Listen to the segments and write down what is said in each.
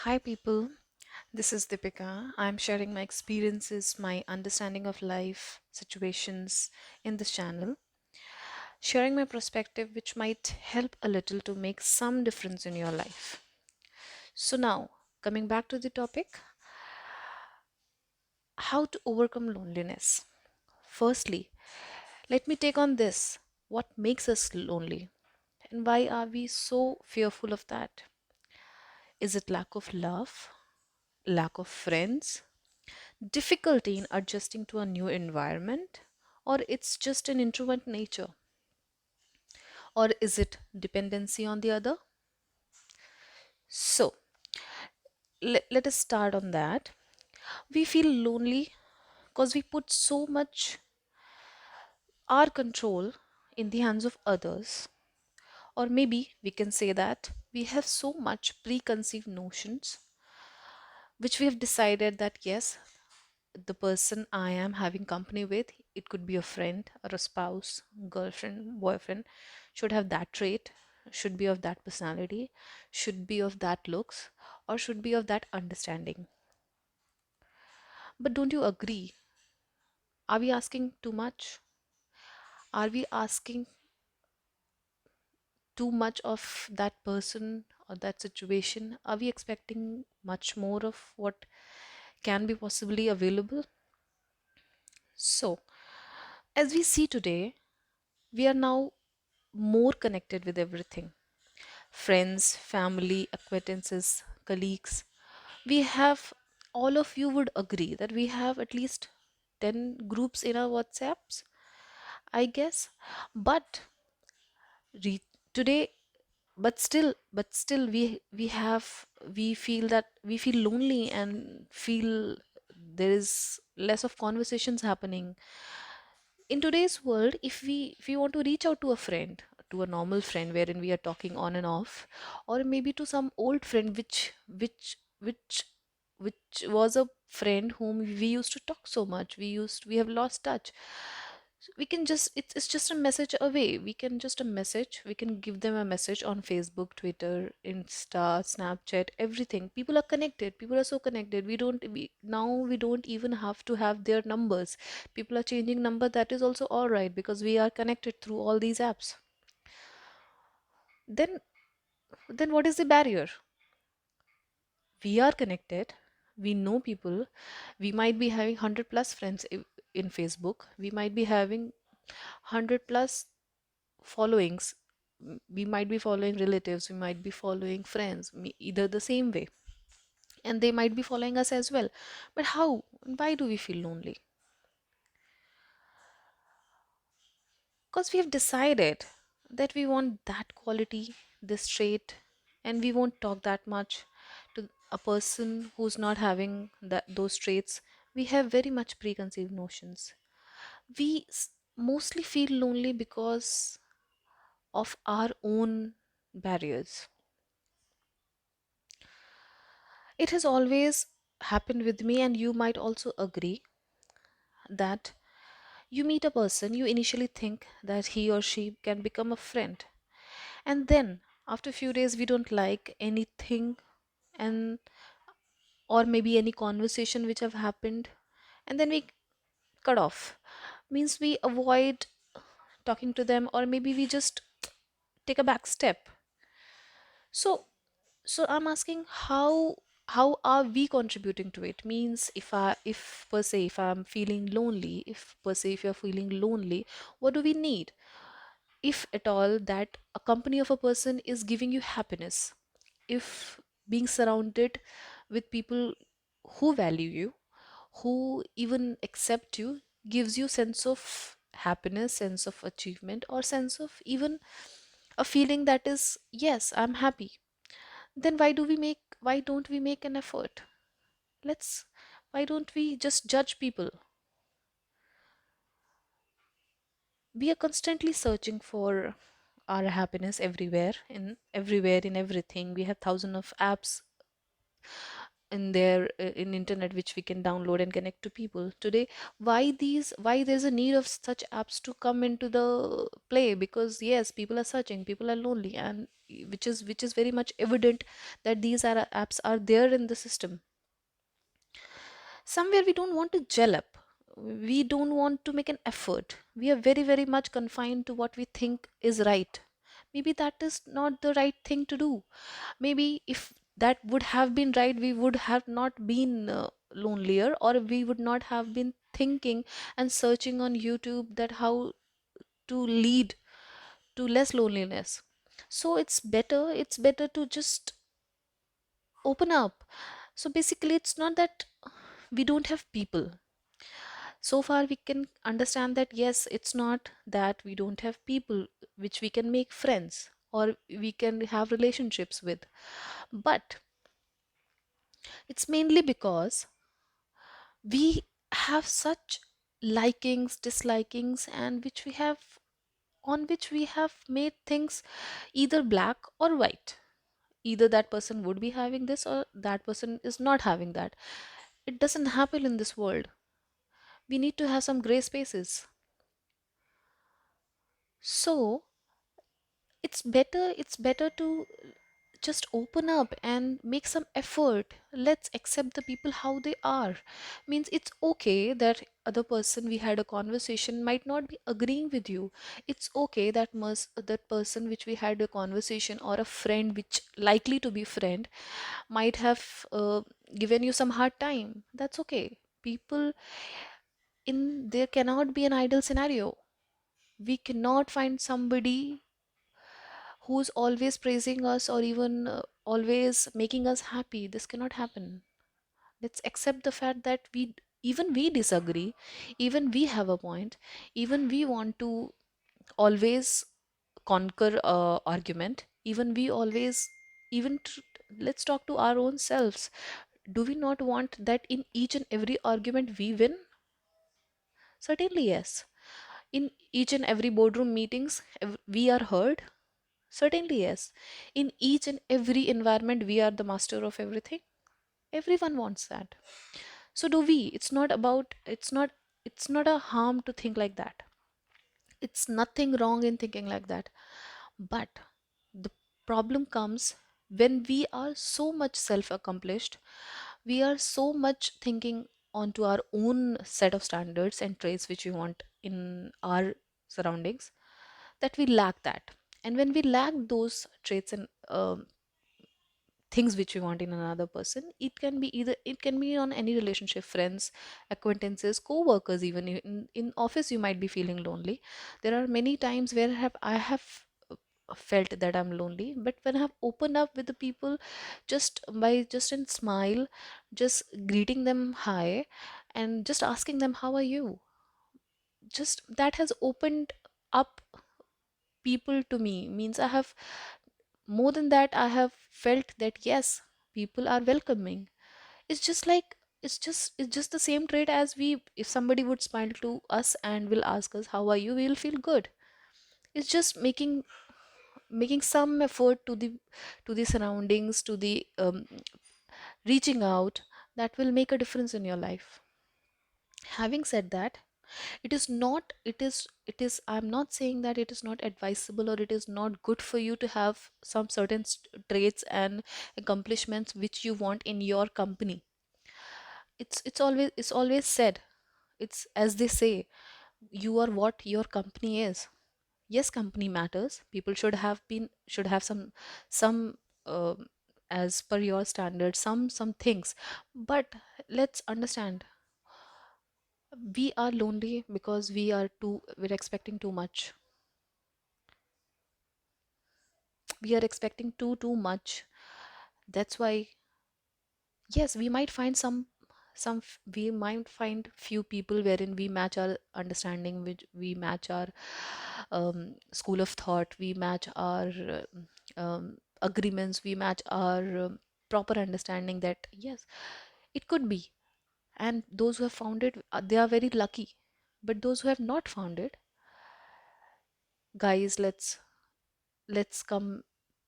Hi, people. This is Deepika. I'm sharing my experiences, my understanding of life, situations in this channel, sharing my perspective, which might help a little to make some difference in your life. So, now coming back to the topic, how to overcome loneliness. Firstly, let me take on this. What makes us lonely? And why are we so fearful of that? Is it lack of love, lack of friends, difficulty in adjusting to a new environment, or it's just an introvert nature, or is it dependency on the other? So let us start on that. We feel lonely because we put so much our control in the hands of others, or maybe we can say that we have so much preconceived notions which we have decided that yes, the person I am having company with, it could be a friend or a spouse, girlfriend, boyfriend, should have that trait, should be of that personality, should be of that looks, or should be of that understanding. But don't you agree? Are we asking too much? Are we asking too much of that person or that situation? Are we expecting much more of what can be possibly available? So, as we see today, we are now more connected with everything, friends, family, acquaintances, colleagues. We have, all of you would agree that we have at least 10 groups in our WhatsApps, I guess. But re- today, but still we feel that we feel lonely and feel there is less of conversations happening in today's world. If we want to reach out to a friend, to a normal friend wherein we are talking on and off, or maybe to some old friend which was a friend whom we used to talk so much, we have lost touch. We can just it's just a message away. We can just a message, we can give them a message on Facebook, Twitter, Insta, Snapchat, everything. People are connected, people are so connected. We don't even have to have their numbers. People are changing number, that is also all right, because we are connected through all these apps. Then then what is the barrier? We are connected, we know people, we might be having 100 plus friends in Facebook, we might be having 100 plus followings. We might be following relatives, we might be following friends, either the same way, and they might be following us as well. But how and why do we feel lonely? Because we have decided that we want that quality, this trait, and we won't talk that much to a person who's not having those traits. We have very much preconceived notions. We mostly feel lonely because of our own barriers. It has always happened with me, and you might also agree that you meet a person, you initially think that he or she can become a friend, and then after a few days we don't like anything, and or maybe any conversation which have happened, and then we cut off. Means we avoid talking to them, or maybe we just take a back step. So so I'm asking, how are we contributing to it? Means if per se, if I'm feeling lonely, if per se if you're feeling lonely, what do we need? If at all that a company of a person is giving you happiness, if being surrounded with people who value you, who even accept you, gives you sense of happiness, sense of achievement, or sense of even a feeling that is, yes, I'm happy, then why don't we make an effort? Let's Why don't we just judge people? We are constantly searching for our happiness everywhere, in everything. We have thousands of apps in there in internet which we can download and connect to people today. Why there's a need of such apps to come into the play? Because yes, people are searching, people are lonely, and which is very much evident that these are apps are there in the system. Somewhere we don't want to gel up, we don't want to make an effort, we are very very much confined to what we think is right. Maybe that is not the right thing to do. Maybe if that would have been right, we would have not been lonelier, or we would not have been thinking and searching on YouTube that how to lead to less loneliness. So it's better to just open up. So basically it's not that we don't have people. So far we can understand that yes, it's not that we don't have people which we can make friends or we can have relationships with, but it's mainly because we have such likings, dislikings, and which we have made things either black or white. Either that person would be having this or that person is not having that. It doesn't happen in this world. We need to have some gray spaces. So it's better to just open up and make some effort. Let's accept the people how they are. Means it's okay that other person we had a conversation might not be agreeing with you. It's okay that that person which we had a conversation, or a friend which likely to be friend, might have given you some hard time. That's okay. People, in there cannot be an ideal scenario. We cannot find somebody who's always praising us, or even always making us happy. This cannot happen. Let's accept the fact that even we disagree, even we have a point, even we want to always conquer argument, even we always even tr- let's talk to our own selves. Do we not want that in each and every argument we win? Certainly yes. In each and every boardroom meetings we are heard. Certainly, yes. In each and every environment, we are the master of everything. Everyone wants that. So do we. It's not a harm to think like that. It's nothing wrong in thinking like that. But the problem comes when we are so much self-accomplished, we are so much thinking onto our own set of standards and traits which we want in our surroundings, that we lack that. And when we lack those traits and things which we want in another person, it can be on any relationship, friends, acquaintances, co-workers. Even in office you might be feeling lonely. There are many times where I have felt that I'm lonely, but when I have opened up with the people, just by just in smile, just greeting them hi, and just asking them how are you, just that has opened up people to me. Means I have, more than that, I have felt that yes, people are welcoming. It's just like, it's just the same trait as we, if somebody would smile to us and will ask us how are you, we will feel good. It's just making some effort to the surroundings, to the reaching out, that will make a difference in your life. Having said that, it is I'm not saying that it is not advisable or it is not good for you to have some certain traits and accomplishments which you want in your company. It's always said, it's as they say, you are what your company is. Yes, company matters, people should have some um as per your standards, some things. But let's understand, we are lonely because we're expecting too much. We are expecting too much. That's why, yes, we might find few people wherein we match our understanding, which we match our school of thought, we match our agreements, we match our proper understanding, that yes, it could be. And those who have found it, they are very lucky. But those who have not found it, guys, let's come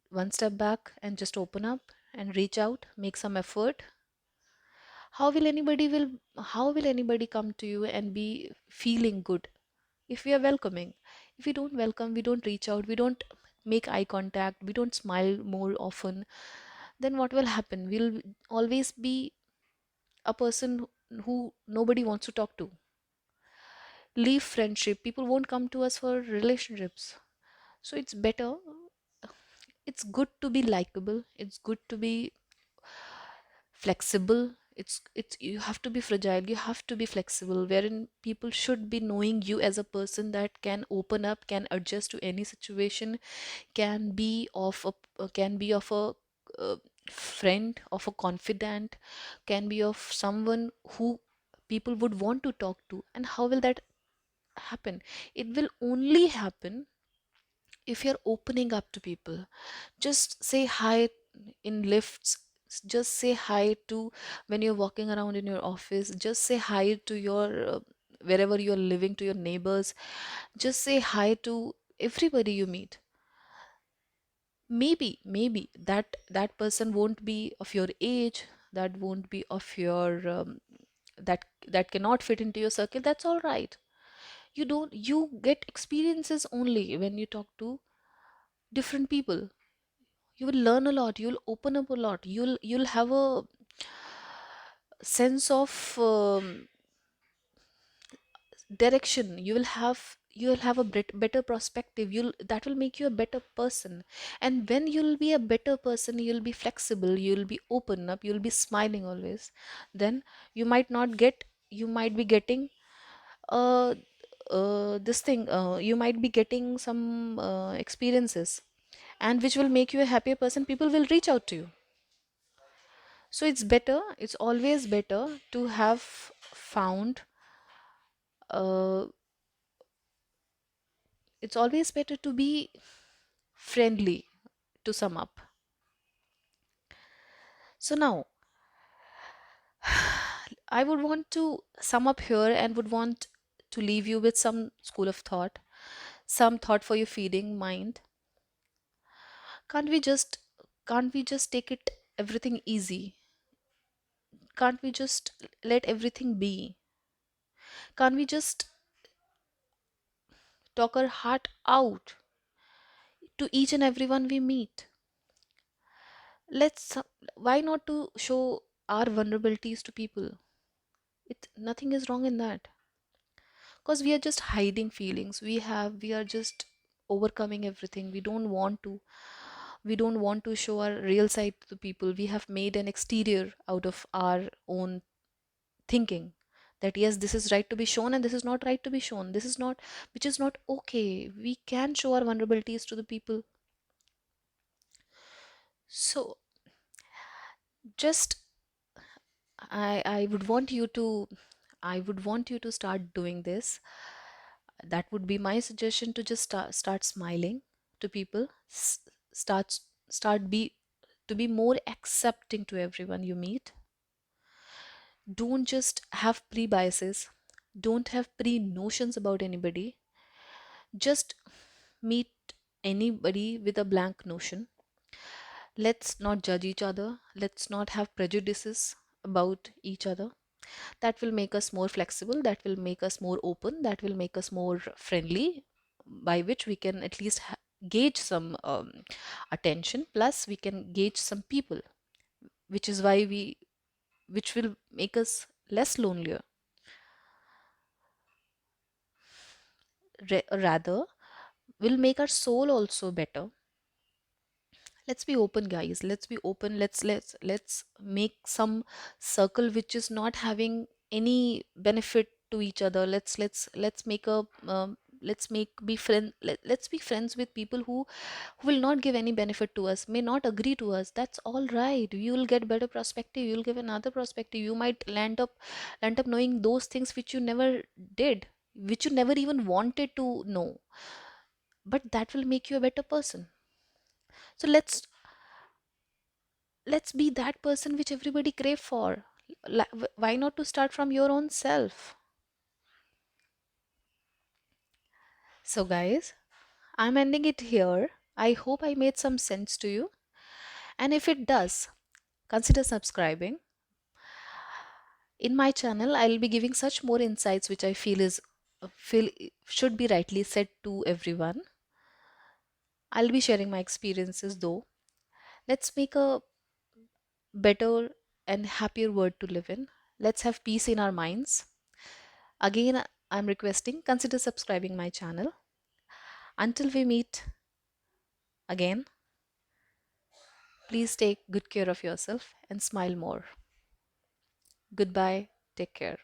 one step back and just open up and reach out, make some effort. How will anybody come to you and be feeling good if we are welcoming? If we don't welcome, we don't reach out, we don't make eye contact, we don't smile more often, then what will happen? We'll always be a person who nobody wants to talk to. Leave friendship, people won't come to us for relationships. So it's good to be likable, it's good to be flexible. It's you have to be fragile, you have to be flexible, wherein people should be knowing you as a person that can open up, can adjust to any situation, can be of a uh, friend, of a confidant, can be of someone who people would want to talk to. And how will that happen? It will only happen if you're opening up to people. Just say hi in lifts, just say hi to when you're walking around in your office, just say hi to your wherever you're living, to your neighbors, just say hi to everybody you meet. Maybe that person won't be of your age, that won't be of your that cannot fit into your circle. That's all right. You get experiences only when you talk to different people. You will learn a lot, you'll open up a lot, you'll have a sense of direction. You'll have a better perspective. You'll That will make you a better person. And when you'll be a better person, you'll be flexible, you'll be open up, you'll be smiling always. Then you might be getting uh this thing you might be getting some experiences, and which will make you a happier person. People will reach out to you. So it's always better to have found, uh, it's always better to be friendly, to sum up. So now, I would want to sum up here and would want to leave you with some school of thought, some thought for your feeding mind. Can't we just can't we just take it everything easy? Can't we just let everything be? Can't we just talk our heart out to each and everyone we meet? let's Why not to show our vulnerabilities to people? Nothing is wrong in that, because we are just hiding feelings we are just overcoming everything. We don't want to show our real side to the people. We have made an exterior out of our own thinking, that yes, this is right to be shown and this is not right to be shown, this is not, which is not okay. We can show our vulnerabilities to the people. So just I would want you to start doing this. That would be my suggestion, to just start smiling to people. Start start be to be more accepting to everyone you meet. Don't just have pre-biases, don't have pre-notions about anybody. Just meet anybody with a blank notion. Let's not judge each other, let's not have prejudices about each other. That will make us more flexible, that will make us more open, that will make us more friendly, by which we can at least gauge some attention, plus we can gauge some people, which is why we which will make us less lonelier. Rather, will make our soul also better. Let's be open, guys, let's be open. Let's make some circle which is not having any benefit to each other. Let's make a let's make be friend let's be friends with people who will not give any benefit to us, may not agree to us. That's all right. You will get better perspective, you'll give another perspective. You might land up knowing those things which you never did, which you never even wanted to know, but that will make you a better person. So let's be that person which everybody crave for. Why not to start from your own self? So guys, I'm ending it here. I hope I made some sense to you, and if it does, consider subscribing. In my channel, I'll be giving such more insights which I feel should be rightly said to everyone. I'll be sharing my experiences though. Let's make a better and happier world to live in. Let's have peace in our minds. Again, I'm requesting consider subscribing my channel. Until we meet again, please take good care of yourself and smile more. Goodbye. Take care.